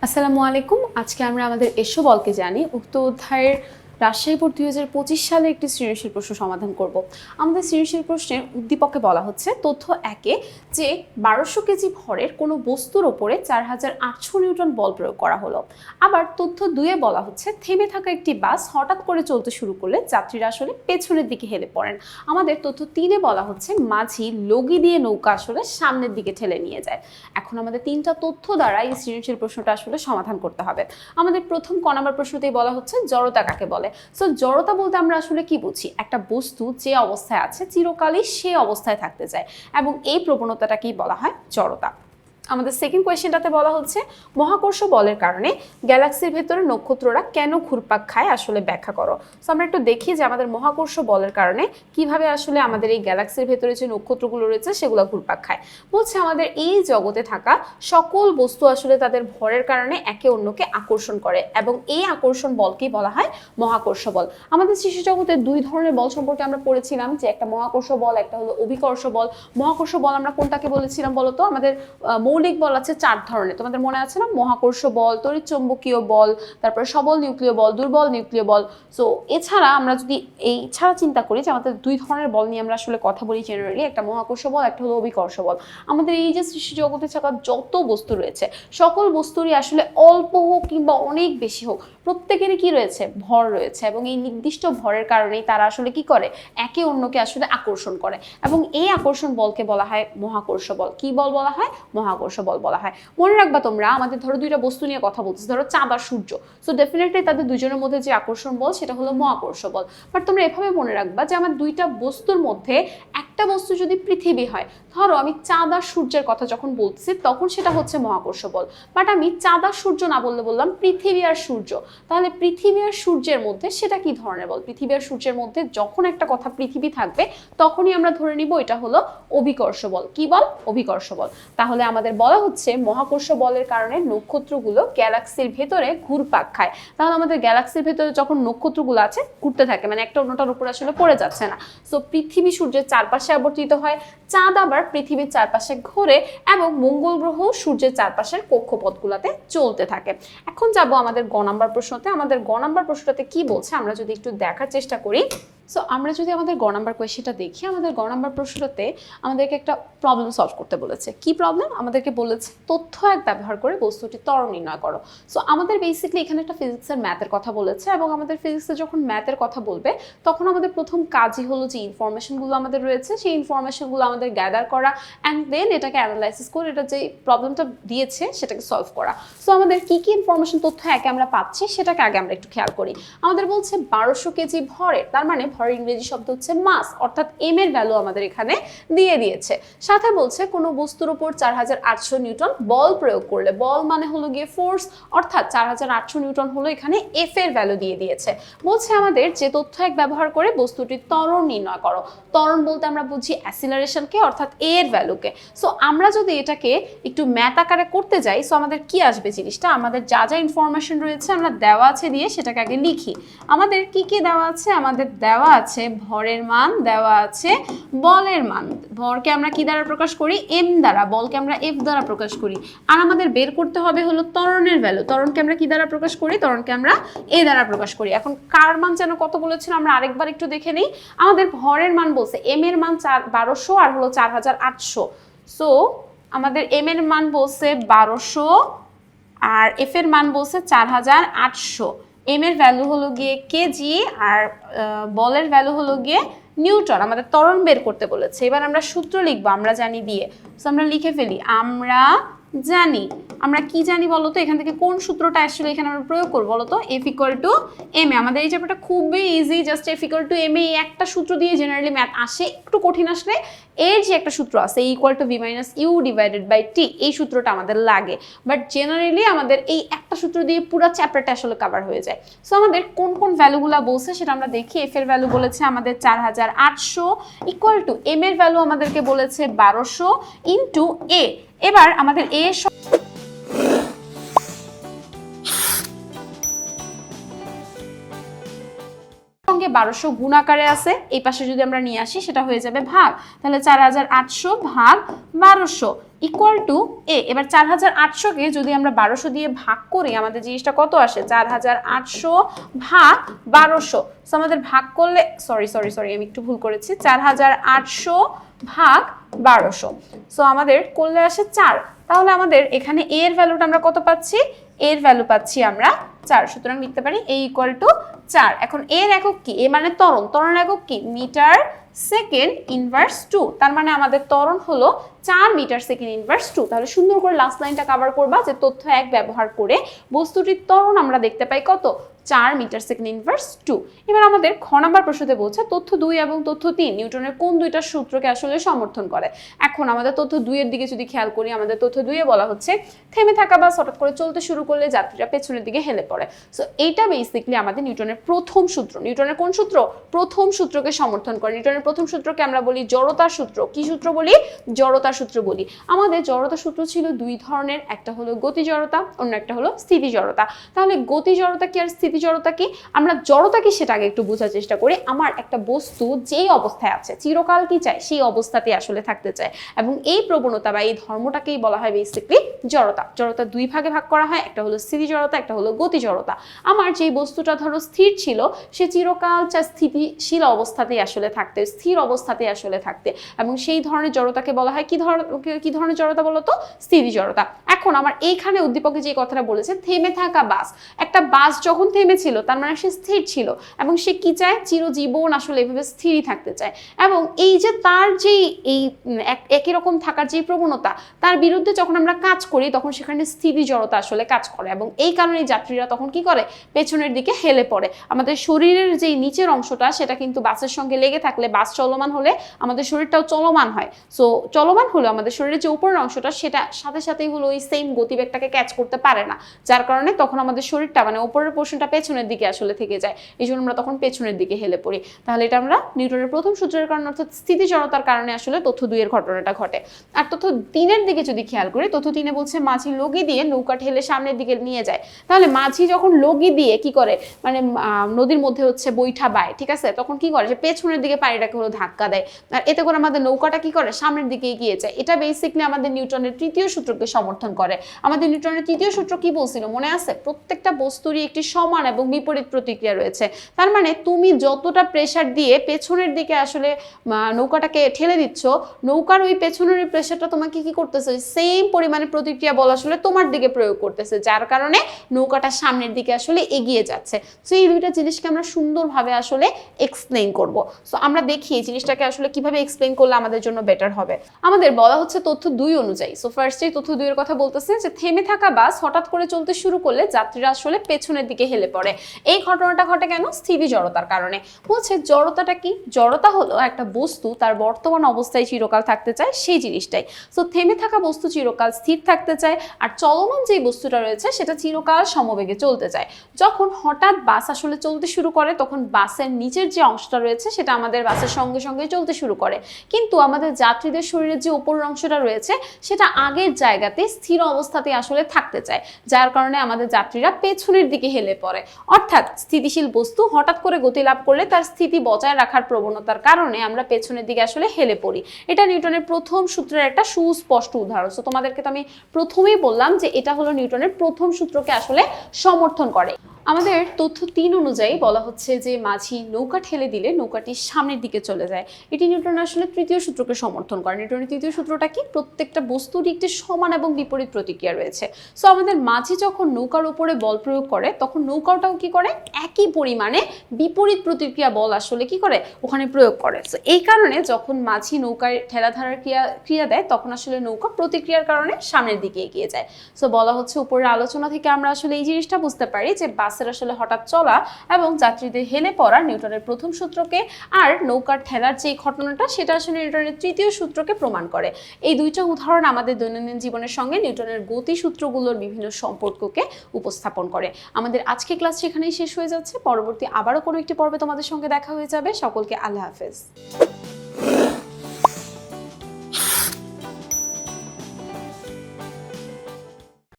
আসসালামু আলাইকুম। আজকে আমরা আমাদের এসো বলকে জানি উক্ত অধ্যায়ের রাজশাহী বোর্ড 2025 সালে একটি সৃজনশীল প্রশ্ন সমাধান করব। আমাদের সৃজনশীল প্রশ্নের উদ্দীপকে বলা হচ্ছে তথ্য 1-এ যে 1200 কেজি ভরের কোনো বস্তুর ওপরে 4800 নিউটন বল প্রয়োগ করা হলো। আবার তথ্য 2-এ বলা হচ্ছে থেমে থাকা একটি বাস হঠাৎ করে চলতে শুরু করলে যাত্রীরা আসলে পেছনের দিকে হেলে পড়েন। আমাদের তথ্য 3-এ বলা হচ্ছে মাঝি লগি দিয়ে নৌকা আসলে সামনের দিকে ঠেলে নিয়ে যায়। এখন আমাদের তিনটা তথ্য দ্বারা এই সৃজনশীল প্রশ্নটা আসলে সমাধান করতে হবে। আমাদের প্রথম ক নাম্বার প্রশ্নতেই বলা হচ্ছে জড়তা কাকে বলে। সো জড়তা বলতে আমরা আসলে কি বুঝি? একটা বস্তু যে অবস্থায় আছে চিরকালই সেই অবস্থায় থাকতে চায় এবং এই প্রবণতাটাকেই বলা হয় জড়তা। আমাদের সেকেন্ড কোয়েশ্চেনটাতে বলা হচ্ছে মহাকর্ষ বলের কারণে গ্যালাক্সির ভেতরে নক্ষত্ররা কেন ঘুরপাক খায় আসলে ব্যাখ্যা করো। সো আমরা একটু দেখি যে আমাদের মহাকর্ষ বলের কারণে কিভাবে আসলে আমাদের এই গ্যালাক্সির ভেতরে যে নক্ষত্রগুলো রয়েছে সেগুলো ঘুরপাক খায়। বলছে আমাদের এই জগতে থাকা সকল বস্তু আসলে তাদের ভরের কারণে একে অন্যকে আকর্ষণ করে এবং এই আকর্ষণ বলকেই বলা হয় মহাকর্ষ বল। আমাদের সৃষ্টি জগতে দুই ধরনের বল সম্পর্কে আমরা পড়েছিলাম যে একটা মহাকর্ষ বল, একটা হলো অভিকর্ষ বল। মহাকর্ষ বল আমরা কোনটাকে বলেছিলাম বলতো? আমাদের মৌলিক বল আছে 4 ধরনের, তোমাদের মনে আছে না? মহাকর্ষ বল, তড়িৎচুম্বকীয় বল, তারপর সবল নিউক্লিয় বল, দুর্বল নিউক্লিয় বল। সো এছাড়া আমরা যদি এই ছাড়া চিন্তা করি যে আমাদের দুই ধরনের বল নিয়ে আমরা আসলে কথা বলি জেনারেলি, একটা মহাকর্ষ বল, একটা হলো অভিকর্ষ বল। আমাদের এই যে সৃষ্টি জগতে থাকা যত বস্তু রয়েছে সকল বস্তুরই আসলে অল্প হোক কিংবা অনেক বেশি হোক প্রত্যেকেরই কি রয়েছে? ভর রয়েছে এবং এই নির্দিষ্ট ভরের কারণেই তারা আসলে কি করে? একে অন্যকে আসলে আকর্ষণ করে এবং এই আকর্ষণ বলকে বলা হয় মহাকর্ষ বল। কি বল বলা হয়? মহাকর্ষ বল বলা হয়। মনে রাখবা তোমরা, আমাদের ধরো দুইটা বস্তু নিয়ে কথা বলতেছি, ধরো চাঁদ আর সূর্য। সো ডেফিনেটলি তাদের দুজনের মধ্যে যে আকর্ষণ বল সেটা হলো মহাকর্ষ বল। বাট তোমরা এভাবে মনে রাখবা যে আমার দুইটা বস্তুর মধ্যে একটা বস্তু যদি পৃথিবী হয়, ধরো আমি চাঁদ আর সূর্যের কথা যখন বলতেছি তখন সেটা হচ্ছে মহাকর্ষ বল। বাট আমি চাঁদ আর সূর্য না বললে বললাম পৃথিবী আর সূর্য, তাহলে পৃথিবী আর সূর্যের মধ্যে সেটা কি ধরনের বল? পৃথিবী আর সূর্যের মধ্যে যখন একটা কথা পৃথিবী থাকবে তখনই আমরা ধরে নিব এটা হলো অভিকর্ষ বল। কি বল? অভিকর্ষ বল। তাহলে আমাদের বলা হচ্ছে মহাকর্ষ বলের কারণে নক্ষত্রগুলো গ্যালাক্সির ভেতরে ঘুরপাক খায়। তাহলে আমাদের গ্যালাক্সির ভেতরে যখন নক্ষত্রগুলো আছে ঘুরতে থাকে, মানে একটা অন্যটার উপর আসলে পড়ে যাচ্ছে না। সো পৃথিবী সূর্যের চারপাশে আবর্তিত হয়, চাঁদ আবার পৃথিবীর চারপাশে ঘোরে এবং মঙ্গল গ্রহ সূর্যের চারপাশের কক্ষপথগুলোতে চলতে থাকে। এখন যাব আমাদের গ নাম্বার প্রশ্নতে। আমাদের গ নাম্বার প্রশ্নটাতে কি বলছে আমরা যদি একটু দেখার চেষ্টা করি। সো আমরা যদি আমাদের গ নাম্বার কোয়েশ্চেনটা দেখি, আমাদের গ নাম্বার প্রশ্নটাতে আমাদেরকে একটা প্রবলেম সলভ করতে বলেছে। কি প্রবলেম? আমাদেরকে বলেছে তথ্য এক ব্যবহার করে বস্তুটি ত্বরণ নির্ণয় করো। সো আমাদের বেসিক্যালি এখানে একটা ফিজিক্সের ম্যাথের কথা বলেছে এবং আমাদের ফিজিক্সে যখন ম্যাথের কথা বলবে তখন আমাদের প্রথম কাজই হলো যে ইনফরমেশনগুলো আমাদের রয়েছে সেই ইনফরমেশনগুলো আমাদের গ্যাদার করা অ্যান্ড দেন এটাকে অ্যানালাইসিস করে এটা যে প্রবলেমটা দিয়েছে সেটাকে সলভ করা। সো আমাদের কি কি ইনফরমেশন তথ্য একে আমরা পাচ্ছি সেটাকে আগে আমরা একটু খেয়াল করি। আমাদের বলছে 1200 কেজি ভরের, তার মানে ভরের ইংরেজি শব্দ হচ্ছে মাস, অর্থাৎ এম এর ভ্যালু আমাদের এখানে দিয়ে দিয়েছে। সাথে বলছে কোনো বস্তুর উপর 4800 নিউটন বল প্রয়োগ করলে, বল মানে হলো গিয়ে ফোর্স, অর্থাৎ 4800 নিউটন হলো এখানে এফ এর ভ্যালু দিয়ে দিয়েছে। বলছে আমাদের যে তথ্য এক ব্যবহার করে বস্তুটির ত্বরণ নির্ণয় করো। ত্বরণ বলতে আমরা বুঝি অ্যাসিলারেশনকে, অর্থাৎ এ এর ভ্যালুকে। সো আমরা যদি এটাকে একটু ম্যাথ আকারে করতে যাই, সো আমাদের কি আসবে জিনিসটা? আমাদের যা যা ইনফরমেশন রয়েছে আমরা দেওয়া আছে দিয়ে সেটাকে আগে লিখি। আমাদের কি কি দেওয়া আছে? আমাদের দেওয়া আছে ভরের মান, দেওয়া আছে বলের মান। ভরকে আমরা কি দ্বারা প্রকাশ করি? এম দ্বারা। বলকে আমরা এফ দ্বারা প্রকাশ করি। আর আমাদের বের করতে হবে হলো ত্বরণের ভ্যালু। ত্বরণকে আমরা কি দ্বারা প্রকাশ করি? ত্বরণকে আমরা এ দ্বারা প্রকাশ করি। এখন কার মান যেন কত বলেছিল আমরা আরেকবার একটু দেখে নিই। আমাদের ভরের মান বলছে এম এর মান 1200 আর হলো 4800। সো আমাদের এম এর মান বলছে 1200 আর এফ এর মান বলছে 4800। এম এর ভ্যালু হলো গিয়ে কেজি আর বলের ভ্যালু হলো গিয়ে নিউটন। আমাদের ত্বরণ বের করতে বলেছে। এবার আমরা সূত্র লিখবো আমরা জানি দিয়ে। সো আমরা লিখে ফেলি আমরা জানি। আমরা কি জানি বলতো? এখান থেকে কোন সূত্রটা আসলে এখানে আমরা প্রয়োগ করবো বলতো? F equal to M A. আমাদের এই চ্যাপ্টারটা খুবই easy, just F equal to M A এই একটা সূত্র দিয়ে জেনারেলি ম্যাথ আসে। একটু কঠিন আসলে এর যে একটা সূত্র আছে equal to V minus U divided by T, এই সূত্রটা আমাদের লাগে। বাট জেনারেলি আমাদের এই একটা সূত্র দিয়ে পুরো চ্যাপ্টারটা আসলে কভার হয়ে যায়। সো আমাদের কোন কোন ভ্যালুগুলো বলছে সেটা আমরা দেখি। এফ এর ভ্যালু বলেছে আমাদের 4800 ইকুয়াল টু এম এর ভ্যালু আমাদেরকে বলেছে 1200 ইন্টু এ। এবার আমাদের এ সঙ্গে 1200 গুণ আকারে আছে, এই পাশে যদি আমরা নিয়ে আসি সেটা হয়ে যাবে ভাগ। তাহলে 4800 ভাগ 1200 ইকুয়াল টু এ। এবার 4800-কে যদি আমরা 1200 দিয়ে ভাগ করি আমাদের জিনিসটা কত আসে, 4800 ভাগ 1200। সো আমাদের ভাগ করলে সরি আমি একটু ভুল করেছি, 4800 ভাগ 1200। সো আমাদের করলে আসে 4। তাহলে আমাদের এখানে এ এর ভ্যালুটা আমরা কত পাচ্ছি, এর ভ্যালু পাচ্ছি আমরা 4। সুতরাং লিখতে পারি এ ইকুয়াল টু 4। এখন এর একক কি, এ মানে ত্বরণ, ত্বরণ একক কি, মিটার সেকেন্ড ইনভার্স 2। তার মানে আমাদের ত্বরণ হলো 4 মিটার সেকেন্ড ইনভার্স 2। তাহলে সুন্দর করে লাস্ট লাইনটা কভার করবা যে তথ্য 1 ব্যবহার করে বস্তুটির ত্বরণ আমরা দেখতে পাই কত, 4 মিটার সেকেন্ড ইনভার্স 2। এবার আমাদের খ নাম্বার প্রশ্নতে বলছে তথ্য 2 এবং তথ্য 3 নিউটনের কোন দুইটা সূত্রকে আসলে সমর্থন করে। এখন আমাদের তথ্য 2 এর দিকে যদি খেয়াল করি, আমাদের তথ্য 2 এ বলা হচ্ছে থেমে থাকা বাস হঠাৎ করে চলতে শুরু করলে যাত্রীরা পেছনের দিকে হেলে পড়ে। সো এইটা বেসিক্যালি আমাদের নিউটনের প্রথম সূত্র। নিউটনের কোন সূত্র, প্রথম সূত্রকে সমর্থন করে। নিউটনের প্রথম সূত্রকে আমরা বলি জড়তার সূত্র। কি সূত্র বলি, জড়তার সূত্র বলি। আমাদের জড়তার সূত্র ছিল দুই ধরনের, একটা হলো গতি জড়তা, অন্য একটা হলো স্থিতি জড়তা। তাহলে গতি জড়তা কি আর স্থিতি জড়তা কি, আমরা জড়তা কি সেটা আগে একটু বোঝার চেষ্টা করি। আমার একটা বস্তু যেই অবস্থায় আছে চিরকাল কি চায়, সেই অবস্থাতে আসলে থাকতে চায়, এবং এই প্রবণতা বা এই ধর্মটাকেই বলা হয় বেসিক্যালি জড়তা। জড়তা দুই ভাগে ভাগ করা হয়, একটা হলো স্থিতি জড়তা, একটা হলো গতি জড়তা। আমার যেই বস্তুটা ধরো স্থির ছিল, সে চিরকাল চায় স্থিতিশীল অবস্থাতেই আসলে থাকতে, স্থির অবস্থাতেই আসলে থাকতে, এবং সেই ধরনের জড়তাকে বলা হয় কি ধরনের জড়তা বলতো, স্থিতি জড়তা। এখন আমার এইখানে উদ্দীপকে যে কথাটা বলেছে থেমে থাকা বাস, একটা বাস যখন থেমেছিল তার মানে সে স্থির ছিল, এবং সে কি চায়, চিরজীবন আসলে এভাবে স্থিরই থাকতে চায়। এবং এই যে তার যে এই একই রকম থাকার যে প্রবণতা, তার বিরুদ্ধে যখন আমরা কাজ করি তখন সেখানে স্থিতি জড়তা আসলে কাজ করে, এবং এই কারণে যাত্রীরা তখন কি করে, পেছনের দিকে হেলে পড়ে। আমাদের শরীরের যে নিচের অংশটা সেটা কিন্তু বাসের সঙ্গে লেগে থাকলে, বাস চলমান হলে আমাদের শরীরটাও চলমান হয়। সো চলমান হলে আমাদের শরীরের যে উপরের অংশটা সেটা সাথে সাথেই হলো ওই সেম গতিবেগটাকে ক্যাচ করতে পারে না, যার কারণে তখন আমাদের শরীরটা মানে উপরের পোর্শনটা পেছনের দিকে আসলে থেকে যায়, এই জন্য আমরা তখন পেছনের দিকে হেলে পড়ি। তাহলে এটা আমরা নিউটনের প্রথম সূত্রের কারণে অর্থাৎ স্থিতি জড়তার কারণে আসলে তথ্য 2 এর ঘটনাটা ঘটে। আর তথ্য 3 এর দিকে যদি খেয়াল করি, তথ্য 3 এ বলছে মাঝি লগি দিয়ে নৌকা ঠেলে সামনের দিকে নিয়ে যায়। তাহলে মাঝি যখন লগি দিয়ে কি করে, মানে নদীর মধ্যে হচ্ছে বৈঠা বায়, ঠিক আছে, তখন কি করে, সে পেছনের দিকে পানিটাকে হলো ধাক্কা দেয়, আর এতে করে আমাদের নৌকাটা কি করে, সামনের দিকে এগিয়ে যায়। এটা বেসিক্যালি আমাদের নিউটনের তৃতীয় সূত্রকে সমর্থন করে। আমাদের নিউটনের তৃতীয় সূত্র কি বলছিল মনে আছে, প্রত্যেকটা বস্তুরই একটি সমান এবং বিপরীত প্রতিক্রিয়া রয়েছে। তার মানে তুমি যতটা প্রেসার দিয়ে পেছনের দিকে আসলে নৌকাটাকে ঠেলে দিচ্ছ, নৌকার ওই পেছনের প্রেসারটা তোমাকে কি করতেছে, সেম পরিমাণে প্রতিক্রিয়া বল আসলে তোমার দিকে প্রয়োগ করতেছে, যার কারণে নৌকাটা সামনের দিকে আসলে এগিয়ে যাচ্ছে। সো এই দুইটা জিনিসকে আমরা সুন্দরভাবে আসলে এক্সপ্লেইন করব। সো আমরা দেখি এই জিনিসটাকে আসলে কিভাবে এক্সপ্লেইন করলে আমাদের জন্য বেটার হবে। আমাদের বলা হচ্ছে তথ্য 2 অনুযায়ী। সো ফার্স্টে তথ্য 2 এর কথা বলতেছে যে থেমে থাকা বাস হঠাৎ করে চলতে শুরু করলে যাত্রীরা আসলে পেছনের দিকে হেলে পড়ে। এই ঘটনাটা ঘটে কেন, স্থিতি জড়তার কারণে। বলছে জড়তাটা কি, জড়তা হলো একটা বস্তু তার বর্তমান অবস্থায় চিরকাল থাকতে চায়, সেই জিনিসটাই। সো থেমে থাকা বস্তু চিরকাল স্থির থাকতে চায়, আর চলমান যে বস্তুটা রয়েছে সেটা চিরকাল সমবেগে চলতে চায়। যখন হঠাৎ বাস আসলে চলতে শুরু করে তখন বাসের নিচের যে অংশটা রয়েছে সেটা আমাদের বাসের সঙ্গে সঙ্গে চলতে শুরু করে, কিন্তু আমাদের যাত্রীদের শরীরের যে উপরের অংশটা রয়েছে সেটা আগের জায়গাতে স্থির অবস্থাতে আসলে থাকতে চায়, যার কারণে আমাদের যাত্রীরা পেছনের দিকে হেলে পড়ে। অর্থাৎ স্থিতিশীল বস্তু হঠাৎ করে গতি লাভ করলে তার স্থিতি বজায় রাখার প্রবণতার কারণে আমরা পেছনের দিকে আসলে হেলে পড়ি। এটা নিউটনের প্রথম সূত্রের একটা সুস্পষ্ট উদাহরণ। সো তোমাদেরকে তো আমি প্রথমেই বললাম যে এটা হলো নিউটনের প্রথম সূত্রকে আসলে সমর্থন করে। আমাদের তথ্য 3 অনুযায়ী বলা হচ্ছে যে মাঝি নৌকা ঠেলে দিলে নৌকাটি সামনের দিকে চলে যায়। এটি নিউটন আসলে তৃতীয় সূত্রকে সমর্থন করে। নিউটনের তৃতীয় সূত্রটা কি, প্রত্যেকটা বস্তুরই একটি সমান এবং বিপরীত প্রতিক্রিয়া রয়েছে। সো আমাদের মাঝি যখন নৌকার উপরে বল প্রয়োগ করে তখন নৌকাটাও কি করে, একই পরিমাণে বিপরীত প্রতিক্রিয়া বল আসলে কি করে, ওখানে প্রয়োগ করে। সো এই কারণে যখন মাঝি নৌকায় ঠেলাধারার ক্রিয়া দেয় তখন আসলে নৌকা প্রতিক্রিয়ার কারণে সামনের দিকে এগিয়ে যায়। সো বলা হচ্ছে উপরের আলোচনা থেকে আমরা আসলে এই জিনিসটা বুঝতে পারি যে বাসের আসলে হঠাৎ চলা এবং যাত্রীদের হেলে পড়া নিউটনের প্রথম সূত্রকে, আর নৌকার ঠেলার যে ঘটনাটা সেটা আসলে নিউটনের তৃতীয় সূত্রকে প্রমাণ করে। এই দুইটা উদাহরণ আমাদের দৈনন্দিন জীবনের সঙ্গে নিউটনের গতি সূত্রগুলোর বিভিন্ন সম্পর্ককে উপস্থাপন করে। আমাদের আজকে ক্লাস সেখানেই শেষ হয়ে যাচ্ছে। পরবর্তী আবারও কোনো একটি পর্বে তোমাদের সঙ্গে দেখা হয়ে যাবে। সকলকে আল্লাহ হাফেজ।